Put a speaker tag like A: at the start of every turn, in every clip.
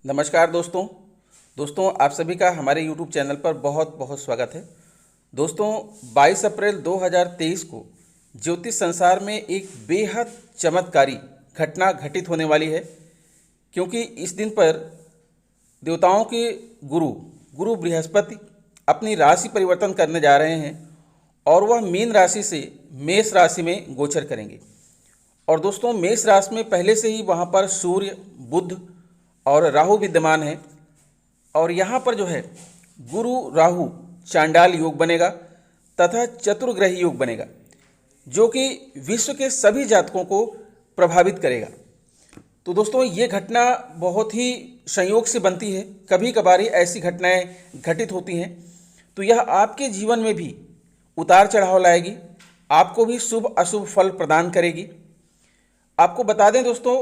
A: नमस्कार दोस्तों आप सभी का हमारे YouTube चैनल पर बहुत बहुत स्वागत है। दोस्तों 22 अप्रैल 2023 को ज्योतिष संसार में एक बेहद चमत्कारी घटना घटित होने वाली है, क्योंकि इस दिन पर देवताओं के गुरु बृहस्पति अपनी राशि परिवर्तन करने जा रहे हैं और वह मीन राशि से मेष राशि में गोचर करेंगे। और दोस्तों मेष राशि में पहले से ही वहाँ पर सूर्य, बुध और राहु विद्यमान है। और यहाँ पर जो है गुरु राहु चांडाल योग बनेगा तथा चतुर्ग्रही योग बनेगा, जो कि विश्व के सभी जातकों को प्रभावित करेगा। तो दोस्तों ये घटना बहुत ही संयोग से बनती है, कभी कभार ऐसी घटनाएं घटित होती हैं। तो यह आपके जीवन में भी उतार चढ़ाव लाएगी, आपको भी शुभ अशुभ फल प्रदान करेगी। आपको बता दें दोस्तों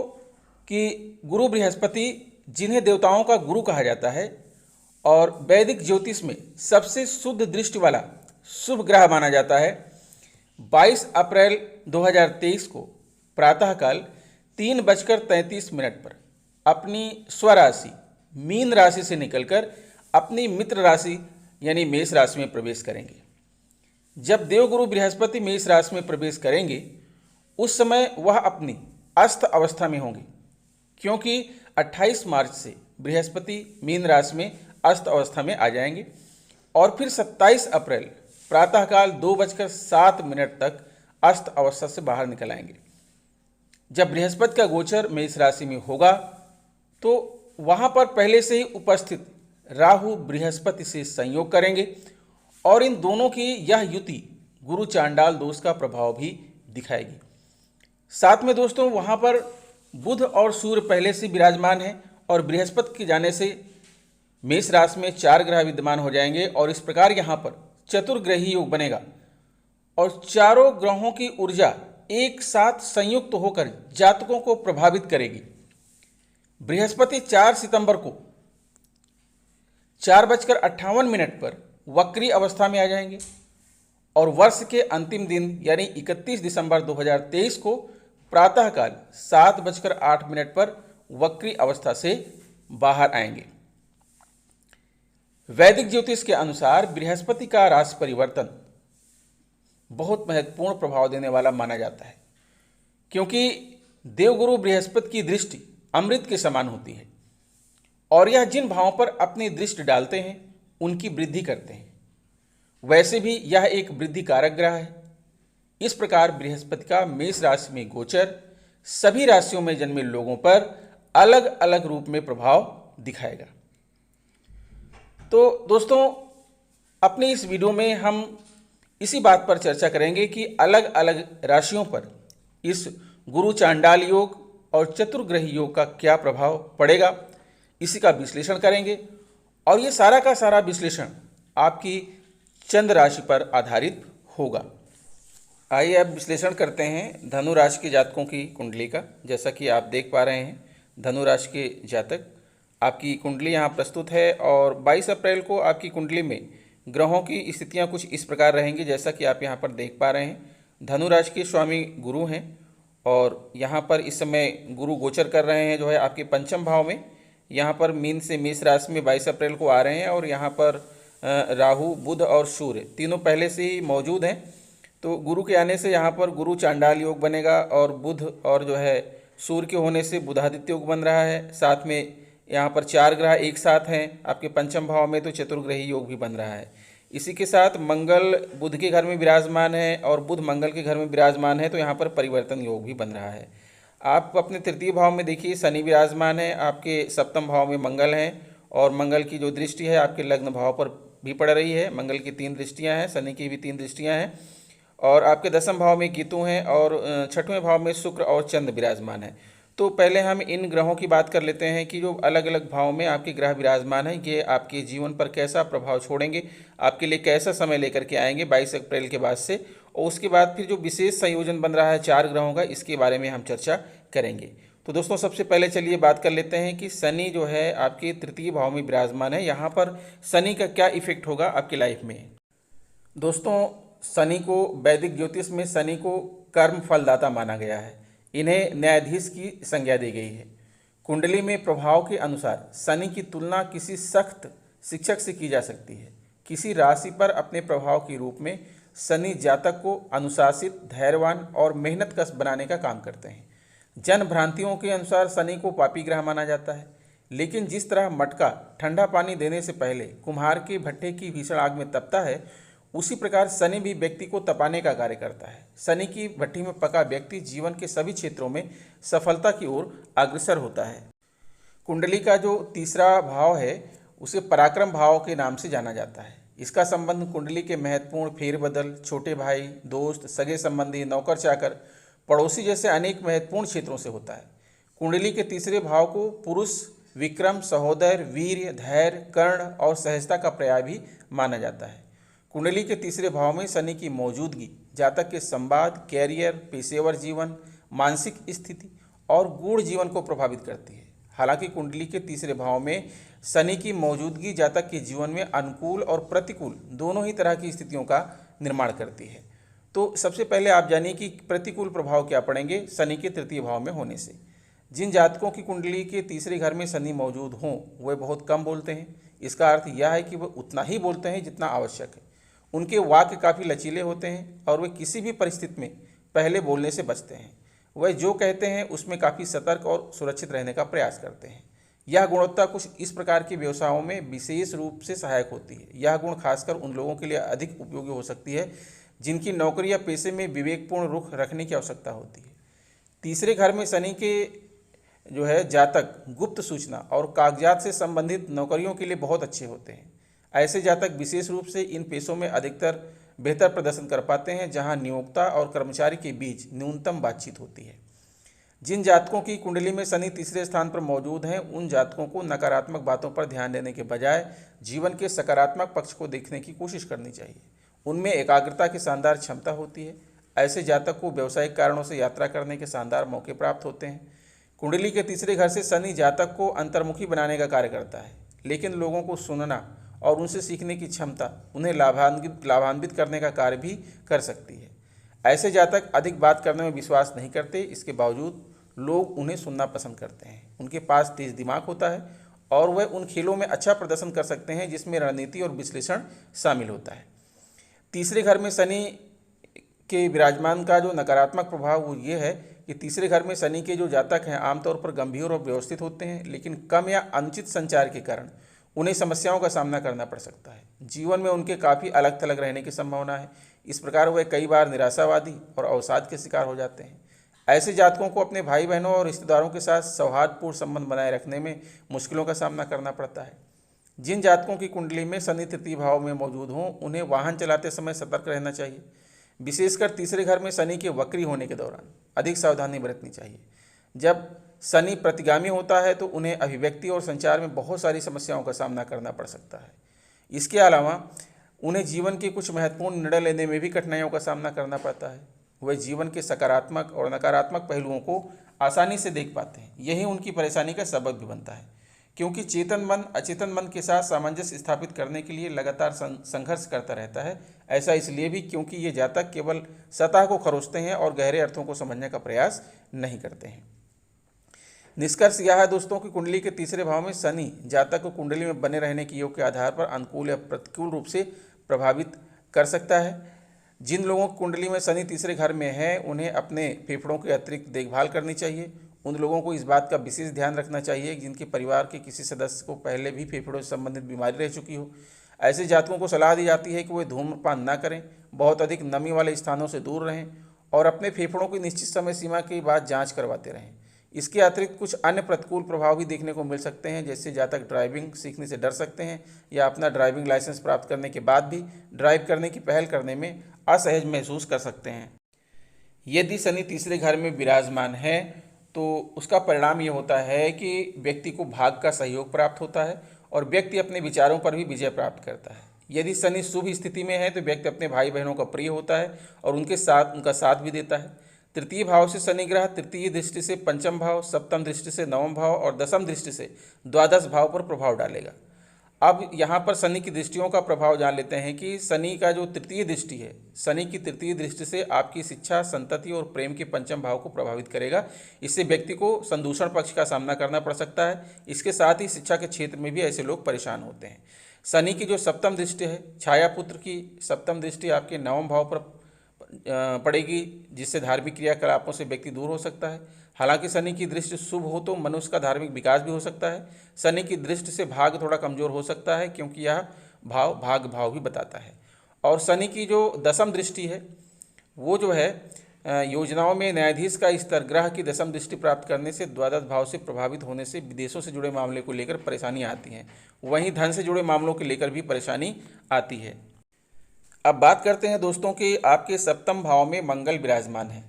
A: कि गुरु बृहस्पति, जिन्हें देवताओं का गुरु कहा जाता है और वैदिक ज्योतिष में सबसे शुद्ध दृष्टि वाला शुभ ग्रह माना जाता है, 22 अप्रैल 2023 को प्रातःकाल 3:33 पर अपनी स्वराशि मीन राशि से निकलकर अपनी मित्र राशि यानी मेष राशि में प्रवेश करेंगे। जब देवगुरु बृहस्पति मेष राशि में प्रवेश करेंगे उस समय वह अपनी अस्त अवस्था में होंगे, क्योंकि 28 मार्च से बृहस्पति मीन राशि में अस्त अवस्था में आ जाएंगे और फिर 27 अप्रैल प्रातःकाल 2:07 तक अस्त अवस्था से बाहर निकल आएंगे। जब बृहस्पति का गोचर मेष राशि में होगा तो वहाँ पर पहले से ही उपस्थित राहु बृहस्पति से संयोग करेंगे और इन दोनों की यह युति गुरु चांडाल दोष का प्रभाव भी दिखाएगी। साथ में दोस्तों वहाँ पर बुध और सूर्य पहले से विराजमान हैं और बृहस्पति के जाने से मेष राशि में 4 ग्रह विद्यमान हो जाएंगे और इस प्रकार यहाँ पर चतुर्ग्रही योग बनेगा और चारों ग्रहों की ऊर्जा एक साथ संयुक्त होकर जातकों को प्रभावित करेगी। बृहस्पति 4 सितंबर को 4:58 पर वक्री अवस्था में आ जाएंगे और वर्ष के अंतिम दिन यानी 31 दिसंबर 2023 को प्रातःकाल 7:08 पर वक्री अवस्था से बाहर आएंगे। वैदिक ज्योतिष के अनुसार बृहस्पति का राशि परिवर्तन बहुत महत्वपूर्ण प्रभाव देने वाला माना जाता है, क्योंकि देवगुरु बृहस्पति की दृष्टि अमृत के समान होती है और यह जिन भावों पर अपनी दृष्टि डालते हैं उनकी वृद्धि करते हैं। वैसे भी यह एक वृद्धि कारक ग्रह है। इस प्रकार बृहस्पति का मेष राशि में गोचर सभी राशियों में जन्मे लोगों पर अलग अलग रूप में प्रभाव दिखाएगा। तो दोस्तों अपनी इस वीडियो में हम इसी बात पर चर्चा करेंगे कि अलग अलग राशियों पर इस गुरु चांडाल योग और चतुर्ग्रही योग का क्या प्रभाव पड़ेगा, इसी का विश्लेषण करेंगे। और ये सारा का सारा विश्लेषण आपकी चंद्र राशि पर आधारित होगा। आइए अब विश्लेषण करते हैं धनु राशि के जातकों की कुंडली का। जैसा कि आप देख पा रहे हैं धनु राशि के जातक, आपकी कुंडली यहाँ प्रस्तुत है और 22 अप्रैल को आपकी कुंडली में ग्रहों की स्थितियाँ कुछ इस प्रकार रहेंगी। जैसा कि आप यहाँ पर देख पा रहे हैं, धनु राशि के स्वामी गुरु हैं और यहाँ पर इस समय गुरु गोचर कर रहे हैं जो है आपके पंचम भाव में। यहाँ पर मीन से मेष राशि में 22 अप्रैल को आ रहे हैं और यहाँ पर राहु, बुध और सूर्य तीनों पहले से ही मौजूद हैं। तो गुरु के आने से यहाँ पर गुरु चांडाल योग बनेगा और बुध और जो है सूर्य के होने से बुधादित्य योग बन रहा है। साथ में यहाँ पर 4 ग्रह एक साथ हैं आपके पंचम भाव में, तो चतुर्ग्रही योग भी बन रहा है। इसी के साथ मंगल बुध के घर में विराजमान है और बुध मंगल के घर में विराजमान है, तो यहाँ पर परिवर्तन योग भी बन रहा है। आप अपने तृतीय भाव में देखिए शनि विराजमान है, आपके सप्तम भाव में मंगल हैं और मंगल की जो दृष्टि है आपके लग्न भाव पर भी पड़ रही है। मंगल की 3 दृष्टियाँ हैं, शनि की भी 3 दृष्टियाँ हैं और आपके दसम भाव में केतु हैं और 6वें भाव में शुक्र और चंद्र विराजमान है। तो पहले हम इन ग्रहों की बात कर लेते हैं कि जो अलग अलग भाव में आपके ग्रह विराजमान हैं ये आपके जीवन पर कैसा प्रभाव छोड़ेंगे, आपके लिए कैसा समय लेकर के आएंगे 22 अप्रैल के बाद से। और उसके बाद फिर जो विशेष संयोजन बन रहा है 4 ग्रहों का, इसके बारे में हम चर्चा करेंगे। तो दोस्तों सबसे पहले चलिए बात कर लेते हैं कि शनि जो है आपके तृतीय भाव में विराजमान है, यहाँ पर शनि का क्या इफेक्ट होगा आपकी लाइफ में। दोस्तों शनि को वैदिक ज्योतिष में कर्म फलदाता माना गया है। इन्हें न्यायाधीश की संज्ञा दी गई है। कुंडली में प्रभाव के अनुसार शनि की तुलना किसी सख्त शिक्षक से की जा सकती है। किसी राशि पर अपने प्रभाव के रूप में शनि जातक को अनुशासित, धैर्यवान और मेहनतकश बनाने का काम करते हैं। जन भ्रांतियों के अनुसार शनि को पापी ग्रह माना जाता है, लेकिन जिस तरह मटका ठंडा पानी देने से पहले कुम्हार के भट्ठे की भीषण आग में तपता है, उसी प्रकार शनि भी व्यक्ति को तपाने का कार्य करता है। शनि की भट्टी में पका व्यक्ति जीवन के सभी क्षेत्रों में सफलता की ओर अग्रसर होता है। कुंडली का जो तीसरा भाव है उसे पराक्रम भाव के नाम से जाना जाता है। इसका संबंध कुंडली के महत्वपूर्ण फेरबदल, छोटे भाई, दोस्त, सगे संबंधी, नौकर चाकर, पड़ोसी जैसे अनेक महत्वपूर्ण क्षेत्रों से होता है। कुंडली के तीसरे भाव को पुरुष, विक्रम, सहोदर, वीर्य, धैर्य, कर्ण और सहजता का पर्याय भी माना जाता है। कुंडली के तीसरे भाव में शनि की मौजूदगी जातक के संवाद, कैरियर, पेशेवर जीवन, मानसिक स्थिति और गूढ़ जीवन को प्रभावित करती है। हालांकि कुंडली के तीसरे भाव में शनि की मौजूदगी जातक के जीवन में अनुकूल और प्रतिकूल दोनों ही तरह की स्थितियों का निर्माण करती है। तो सबसे पहले आप जानिए कि प्रतिकूल प्रभाव क्या पड़ेंगे शनि के तृतीय भाव में होने से। जिन जातकों की कुंडली के तीसरे घर में शनि मौजूद हों वे बहुत कम बोलते हैं। इसका अर्थ यह है कि वह उतना ही बोलते हैं जितना आवश्यक है। उनके वाक्य काफ़ी लचीले होते हैं और वे किसी भी परिस्थिति में पहले बोलने से बचते हैं। वह जो कहते हैं उसमें काफ़ी सतर्क और सुरक्षित रहने का प्रयास करते हैं। यह गुणवत्ता कुछ इस प्रकार के व्यवसायों में विशेष रूप से सहायक होती है। यह गुण खासकर उन लोगों के लिए अधिक उपयोगी हो सकती है जिनकी नौकरी या पेशे में विवेकपूर्ण रुख रखने की आवश्यकता होती है। तीसरे घर में शनि के जो है जातक गुप्त सूचना और कागजात से संबंधित नौकरियों के लिए बहुत अच्छे होते हैं। ऐसे जातक विशेष रूप से इन पेशों में अधिकतर बेहतर प्रदर्शन कर पाते हैं जहां नियोक्ता और कर्मचारी के बीच न्यूनतम बातचीत होती है। जिन जातकों की कुंडली में शनि तीसरे स्थान पर मौजूद हैं उन जातकों को नकारात्मक बातों पर ध्यान देने के बजाय जीवन के सकारात्मक पक्ष को देखने की कोशिश करनी चाहिए। उनमें एकाग्रता की शानदार क्षमता होती है। ऐसे जातक को व्यावसायिक कारणों से यात्रा करने के शानदार मौके प्राप्त होते हैं। कुंडली के तीसरे घर से शनि जातक को अंतर्मुखी बनाने का कार्य करता है, लेकिन लोगों को सुनना और उनसे सीखने की क्षमता उन्हें लाभान्वित करने का कार्य भी कर सकती है। ऐसे जातक अधिक बात करने में विश्वास नहीं करते, इसके बावजूद लोग उन्हें सुनना पसंद करते हैं। उनके पास तेज दिमाग होता है और वह उन खेलों में अच्छा प्रदर्शन कर सकते हैं जिसमें रणनीति और विश्लेषण शामिल होता है। तीसरे घर में शनि के विराजमान का जो नकारात्मक प्रभाव वो ये है कि तीसरे घर में शनि के जो जातक हैं आमतौर पर गंभीर और व्यवस्थित होते हैं, लेकिन कम या अनुचित संचार के कारण उन्हें समस्याओं का सामना करना पड़ सकता है। जीवन में उनके काफ़ी अलग थलग रहने की संभावना है। इस प्रकार वे कई बार निराशावादी और अवसाद के शिकार हो जाते हैं। ऐसे जातकों को अपने भाई बहनों और रिश्तेदारों के साथ सौहार्दपूर्ण संबंध बनाए रखने में मुश्किलों का सामना करना पड़ता है। जिन जातकों की कुंडली में शनि तृतीय भाव में मौजूद हों उन्हें वाहन चलाते समय सतर्क रहना चाहिए। विशेषकर तीसरे घर में शनि के वक्री होने के दौरान अधिक सावधानी बरतनी चाहिए। जब शनि प्रतिगामी होता है तो उन्हें अभिव्यक्ति और संचार में बहुत सारी समस्याओं का सामना करना पड़ सकता है। इसके अलावा उन्हें जीवन के कुछ महत्वपूर्ण निर्णय लेने में भी कठिनाइयों का सामना करना पड़ता है। वे जीवन के सकारात्मक और नकारात्मक पहलुओं को आसानी से देख पाते हैं। यही उनकी परेशानी का सबक भी बनता है, क्योंकि चेतन मन अचेतन मन के साथ सामंजस्य स्थापित करने के लिए लगातार संघर्ष करता रहता है। ऐसा इसलिए भी क्योंकि ये जातक केवल सतह को खरोचते हैं और गहरे अर्थों को समझने का प्रयास नहीं करते हैं। निष्कर्ष यह है दोस्तों कि कुंडली के तीसरे भाव में शनि जातक को कुंडली में बने रहने के योग के आधार पर अनुकूल या प्रतिकूल रूप से प्रभावित कर सकता है। जिन लोगों की कुंडली में शनि तीसरे घर में है उन्हें अपने फेफड़ों की अतिरिक्त देखभाल करनी चाहिए। उन लोगों को इस बात का विशेष ध्यान रखना चाहिए जिनके परिवार के किसी सदस्य को पहले भी फेफड़ों से संबंधित बीमारी रह चुकी हो। ऐसे जातकों को सलाह दी जाती है कि वे धूम्रपान न करें, बहुत अधिक नमी वाले स्थानों से दूर रहें और अपने फेफड़ों की निश्चित समय सीमा के बाद जांच करवाते रहें। इसके अतिरिक्त कुछ अन्य प्रतिकूल प्रभाव भी देखने को मिल सकते हैं, जैसे जातक ड्राइविंग सीखने से डर सकते हैं या अपना ड्राइविंग लाइसेंस प्राप्त करने के बाद भी ड्राइव करने की पहल करने में असहज महसूस कर सकते हैं। यदि शनि तीसरे घर में विराजमान है तो उसका परिणाम ये होता है कि व्यक्ति को भाग का सहयोग प्राप्त होता है और व्यक्ति अपने विचारों पर भी विजय प्राप्त करता है। यदि शनि शुभ स्थिति में है तो व्यक्ति अपने भाई बहनों का प्रिय होता है और उनका साथ भी देता है। तृतीय भाव से शनि ग्रह तृतीय दृष्टि से पंचम भाव, सप्तम दृष्टि से नवम भाव और दसम दृष्टि से द्वादश भाव पर प्रभाव डालेगा। अब यहाँ पर शनि की दृष्टियों का प्रभाव जान लेते हैं कि शनि का जो तृतीय दृष्टि है, शनि की तृतीय दृष्टि से आपकी शिक्षा, संतति और प्रेम के पंचम भाव को प्रभावित करेगा। इससे व्यक्ति को संदूषण पक्ष का सामना करना पड़ सकता है। इसके साथ ही शिक्षा के क्षेत्र में भी ऐसे लोग परेशान होते हैं। शनि की जो सप्तम दृष्टि है, छायापुत्र की सप्तम दृष्टि आपके नवम भाव पर पड़ेगी, जिससे धार्मिक क्रियाकलापों से व्यक्ति दूर हो सकता है। हालांकि शनि की दृष्टि शुभ हो तो मनुष्य का धार्मिक विकास भी हो सकता है। शनि की दृष्टि से भाग्य थोड़ा कमजोर हो सकता है, क्योंकि यह भाव भाग्य भाव भी बताता है। और शनि की जो दसम दृष्टि है वो जो है योजनाओं में न्यायाधीश का स्तर, ग्रह की दसम दृष्टि प्राप्त करने से द्वादश भाव से प्रभावित होने से विदेशों से जुड़े मामले को लेकर परेशानी आती है। वहीं धन से जुड़े मामलों को लेकर भी परेशानी आती है। अब बात करते हैं दोस्तों कि आपके सप्तम भाव में मंगल विराजमान है,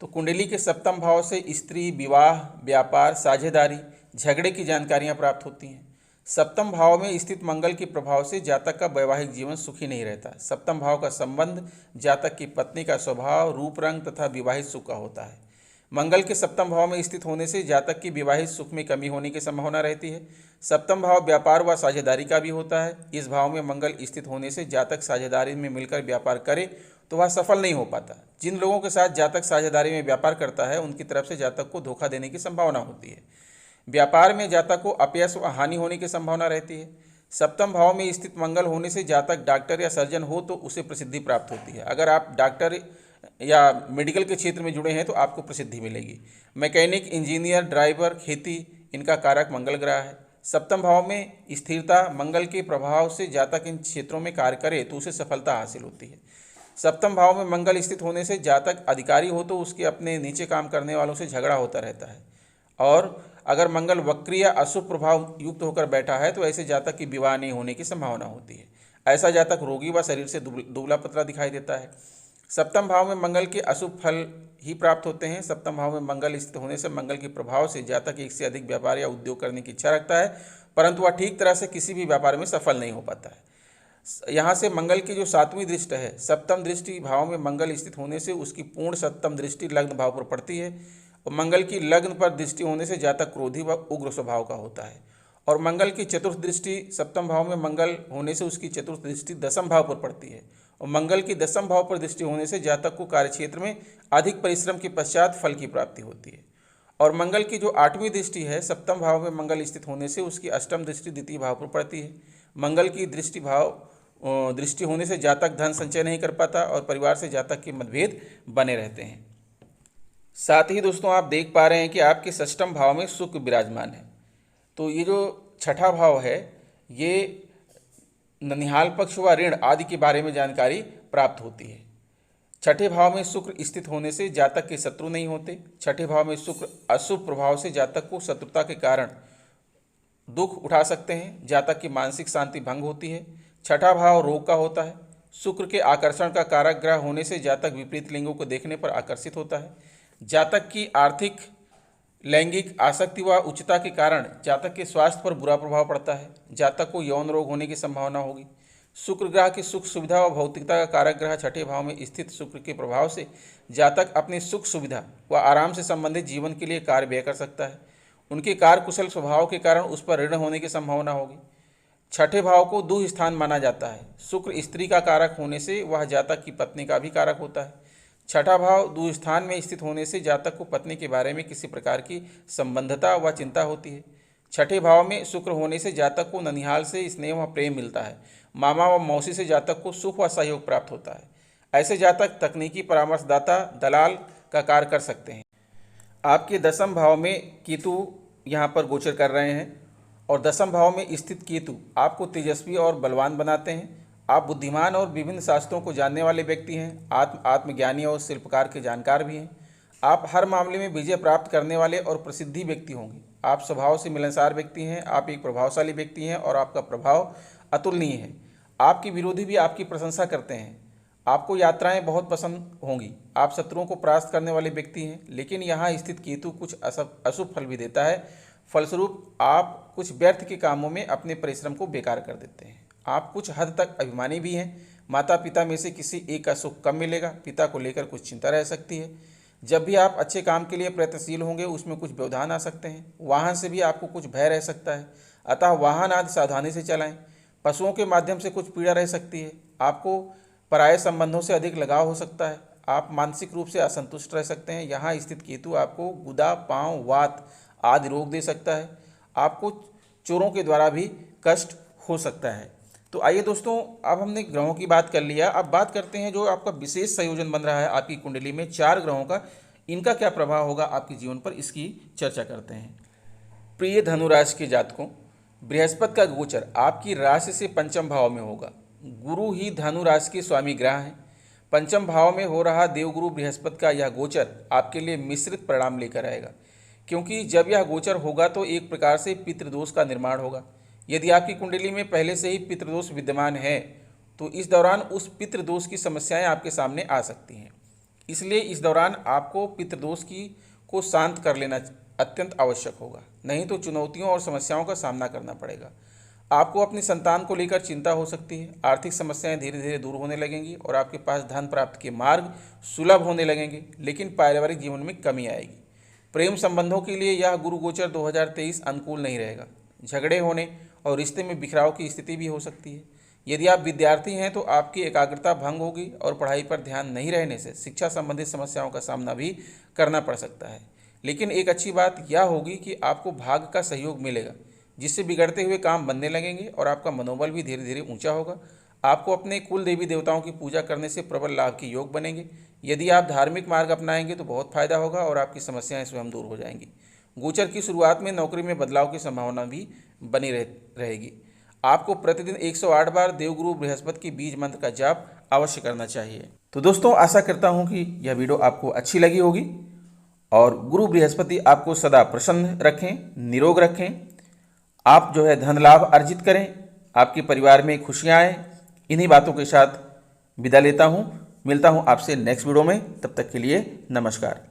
A: तो कुंडली के सप्तम भाव से स्त्री, विवाह, व्यापार, साझेदारी, झगड़े की जानकारियां प्राप्त होती हैं। सप्तम भाव में स्थित मंगल के प्रभाव से जातक का वैवाहिक जीवन सुखी नहीं रहता। सप्तम भाव का संबंध जातक की पत्नी का स्वभाव, रूप रंग तथा विवाहित सुख का होता है। मंगल के सप्तम भाव में स्थित होने से जातक की विवाहित सुख में कमी होने की संभावना रहती है। सप्तम भाव व्यापार व साझेदारी का भी होता है। इस भाव में मंगल स्थित होने से जातक साझेदारी में मिलकर व्यापार करे तो वह सफल नहीं हो पाता। जिन लोगों के साथ जातक साझेदारी में व्यापार करता है उनकी तरफ से जातक को धोखा देने की संभावना होती है। व्यापार में जातक को अपयश व हानि होने की संभावना रहती है। सप्तम भाव में स्थित मंगल होने से जातक डॉक्टर या सर्जन हो तो उसे प्रसिद्धि प्राप्त होती है। अगर आप डॉक्टर या मेडिकल के क्षेत्र में जुड़े हैं तो आपको प्रसिद्धि मिलेगी। मैकेनिक, इंजीनियर, ड्राइवर, खेती, इनका कारक मंगल ग्रह है। सप्तम भाव में स्थिरता, मंगल के प्रभाव से जातक इन क्षेत्रों में कार्य करे तो उसे सफलता हासिल होती है। सप्तम भाव में मंगल स्थित होने से जातक अधिकारी हो तो उसके अपने नीचे काम करने वालों से झगड़ा होता रहता है। और अगर मंगल वक्री या अशुभ प्रभाव युक्त होकर बैठा है तो ऐसे जातक की विवाह नहीं होने की संभावना होती है। ऐसा जातक रोगी व शरीर से दुबला पतला दिखाई देता है। सप्तम भाव में मंगल के अशुभ फल ही प्राप्त होते हैं। सप्तम भाव में मंगल स्थित होने से मंगल के प्रभाव से जातक एक से अधिक व्यापार या उद्योग करने की इच्छा रखता है, परंतु वह ठीक तरह से किसी भी व्यापार में सफल नहीं हो पाता है। यहाँ से मंगल की जो सातवीं दृष्टि है, सप्तम दृष्टि भाव में मंगल स्थित होने से उसकी पूर्ण सप्तम दृष्टि लग्न भाव पर पड़ती है। और मंगल की लग्न पर दृष्टि होने से जातक क्रोधी व उग्र स्वभाव का होता है। और मंगल की चतुर्थ दृष्टि सप्तम भाव में मंगल होने से उसकी चतुर्थ दृष्टि दसम भाव पर पड़ती है। और मंगल की दसम भाव पर दृष्टि होने से जातक को कार्यक्षेत्र में अधिक परिश्रम के पश्चात फल की प्राप्ति होती है। और मंगल की जो आठवीं दृष्टि है, सप्तम भाव में मंगल स्थित होने से उसकी अष्टम दृष्टि द्वितीय भाव पर पड़ती है। मंगल की दृष्टि होने से जातक धन संचय नहीं कर पाता और परिवार से जातक के मतभेद बने रहते हैं। साथ ही दोस्तों आप देख पा रहे हैं कि आपके षष्ठम भाव में शुक्र विराजमान है, तो ये जो छठा भाव है ये ननिहाल पक्ष व ऋण आदि के बारे में जानकारी प्राप्त होती है। छठे भाव में शुक्र स्थित होने से जातक के शत्रु नहीं होते। छठे भाव में शुक्र अशुभ प्रभाव से जातक को शत्रुता के कारण दुख उठा सकते हैं। जातक की मानसिक शांति भंग होती है। छठा भाव रोग का होता है। शुक्र के आकर्षण का कारक ग्रह होने से जातक विपरीत लिंगों को देखने पर आकर्षित होता है। जातक की आर्थिक, लैंगिक आसक्ति व उच्चता के कारण जातक के स्वास्थ्य पर बुरा प्रभाव पड़ता है। जातक को यौन रोग होने की संभावना होगी। शुक्र ग्रह की सुख सुविधा व भौतिकता का कारक ग्रह छठे भाव में स्थित शुक्र के प्रभाव से जातक अपनी सुख सुविधा व आराम से संबंधित जीवन के लिए कार्य व्यय कर सकता है। उनके कार्यकुशल स्वभाव के कारण उस पर ऋण होने की संभावना होगी। छठे भाव को दुह स्थान माना जाता है। शुक्र स्त्री का कारक होने से वह जातक की पत्नी का भी कारक होता है। छठा भाव दुह स्थान में स्थित होने से जातक को पत्नी के बारे में किसी प्रकार की संबंधता व चिंता होती है। छठे भाव में शुक्र होने से जातक को ननिहाल से स्नेह व प्रेम मिलता है। मामा व मौसी से जातक को सुख व सहयोग प्राप्त होता है। ऐसे जातक तकनीकी परामर्शदाता, दलाल का कार्य कर सकते हैं। आपके दसम भाव में केतु यहाँ पर गोचर कर रहे हैं और दसम भाव में स्थित केतु आपको तेजस्वी और बलवान बनाते हैं। आप बुद्धिमान और विभिन्न शास्त्रों को जानने वाले व्यक्ति हैं। आत्मज्ञानी और शिल्पकार के जानकार भी हैं। आप हर मामले में विजय प्राप्त करने वाले और प्रसिद्धि व्यक्ति होंगे। आप स्वभाव से मिलनसार व्यक्ति हैं। आप एक प्रभावशाली व्यक्ति हैं और आपका प्रभाव अतुलनीय है। आपके विरोधी भी आपकी प्रशंसा करते हैं। आपको यात्राएं बहुत पसंद होंगी। आप शत्रुओं को परास्त करने वाले व्यक्ति हैं। लेकिन यहाँ स्थित केतु कुछ अशुभ फल भी देता है। फलस्वरूप आप कुछ व्यर्थ के कामों में अपने परिश्रम को बेकार कर देते हैं। आप कुछ हद तक अभिमानी भी हैं। माता पिता में से किसी एक का सुख कम मिलेगा। पिता को लेकर कुछ चिंता रह सकती है। जब भी आप अच्छे काम के लिए प्रयत्नशील होंगे उसमें कुछ व्यवधान आ सकते हैं। वाहन से भी आपको कुछ भय रह सकता है, अतः वाहन आदि सावधानी से चलाएं। पशुओं के माध्यम से कुछ पीड़ा रह सकती है। आपको पराये संबंधों से अधिक लगाव हो सकता है। आप मानसिक रूप से असंतुष्ट रह सकते हैं। यहाँ स्थित केतु आपको गुदा, पाँव, वात आदि रोग दे सकता है। आपको चोरों के द्वारा भी कष्ट हो सकता है। तो आइए दोस्तों, अब हमने ग्रहों की बात कर लिया, अब बात करते हैं जो आपका विशेष संयोजन बन रहा है आपकी कुंडली में 4 ग्रहों का, इनका क्या प्रभाव होगा आपके जीवन पर, इसकी चर्चा करते हैं। प्रिय धनु राशि के जातकों, बृहस्पति का गोचर आपकी राशि से पंचम भाव में होगा। गुरु ही धनु राशि के स्वामी ग्रह हैं। पंचम भाव में हो रहा देवगुरु बृहस्पति का यह गोचर आपके लिए मिश्रित परिणाम लेकर आएगा, क्योंकि जब यह गोचर होगा तो एक प्रकार से पितृदोष का निर्माण होगा। यदि आपकी कुंडली में पहले से ही पितृदोष विद्यमान है तो इस दौरान उस पितृदोष की समस्याएं आपके सामने आ सकती हैं। इसलिए इस दौरान आपको पितृदोष को शांत कर लेना अत्यंत आवश्यक होगा, नहीं तो चुनौतियों और समस्याओं का सामना करना पड़ेगा। आपको अपनी संतान को लेकर चिंता हो सकती है। आर्थिक समस्याएं धीरे धीरे दूर होने लगेंगी और आपके पास धन प्राप्ति के मार्ग सुलभ होने लगेंगे, लेकिन पारिवारिक जीवन में कमी आएगी। प्रेम संबंधों के लिए यह गुरु गोचर 2023 अनुकूल नहीं रहेगा। झगड़े होने और रिश्ते में बिखराव की स्थिति भी हो सकती है। यदि आप विद्यार्थी हैं तो आपकी एकाग्रता भंग होगी और पढ़ाई पर ध्यान नहीं रहने से शिक्षा संबंधित समस्याओं का सामना भी करना पड़ सकता है। लेकिन एक अच्छी बात यह होगी कि आपको भाग्य का सहयोग मिलेगा, जिससे बिगड़ते हुए काम बनने लगेंगे और आपका मनोबल भी धीरे धीरे ऊंचा होगा। आपको अपने कुल देवी देवताओं की पूजा करने से प्रबल लाभ के योग बनेंगे। यदि आप धार्मिक मार्ग अपनाएंगे तो बहुत फायदा होगा और आपकी समस्याएं स्वयं दूर हो जाएंगी। गोचर की शुरुआत में नौकरी में बदलाव की संभावना भी बनी रहेगी। आपको प्रतिदिन 108 बार देवगुरु बृहस्पति की बीज मंत्र का जाप अवश्य करना चाहिए। तो दोस्तों, आशा करता हूं कि यह वीडियो आपको अच्छी लगी होगी और गुरु बृहस्पति आपको सदा प्रसन्न रखें, निरोग रखें। आप जो है धन लाभ अर्जित करें, आपके परिवार में खुशियां आए। इन्हीं बातों के साथ विदा लेता हूं। मिलता हूं आपसे नेक्स्ट वीडियो में। तब तक के लिए नमस्कार।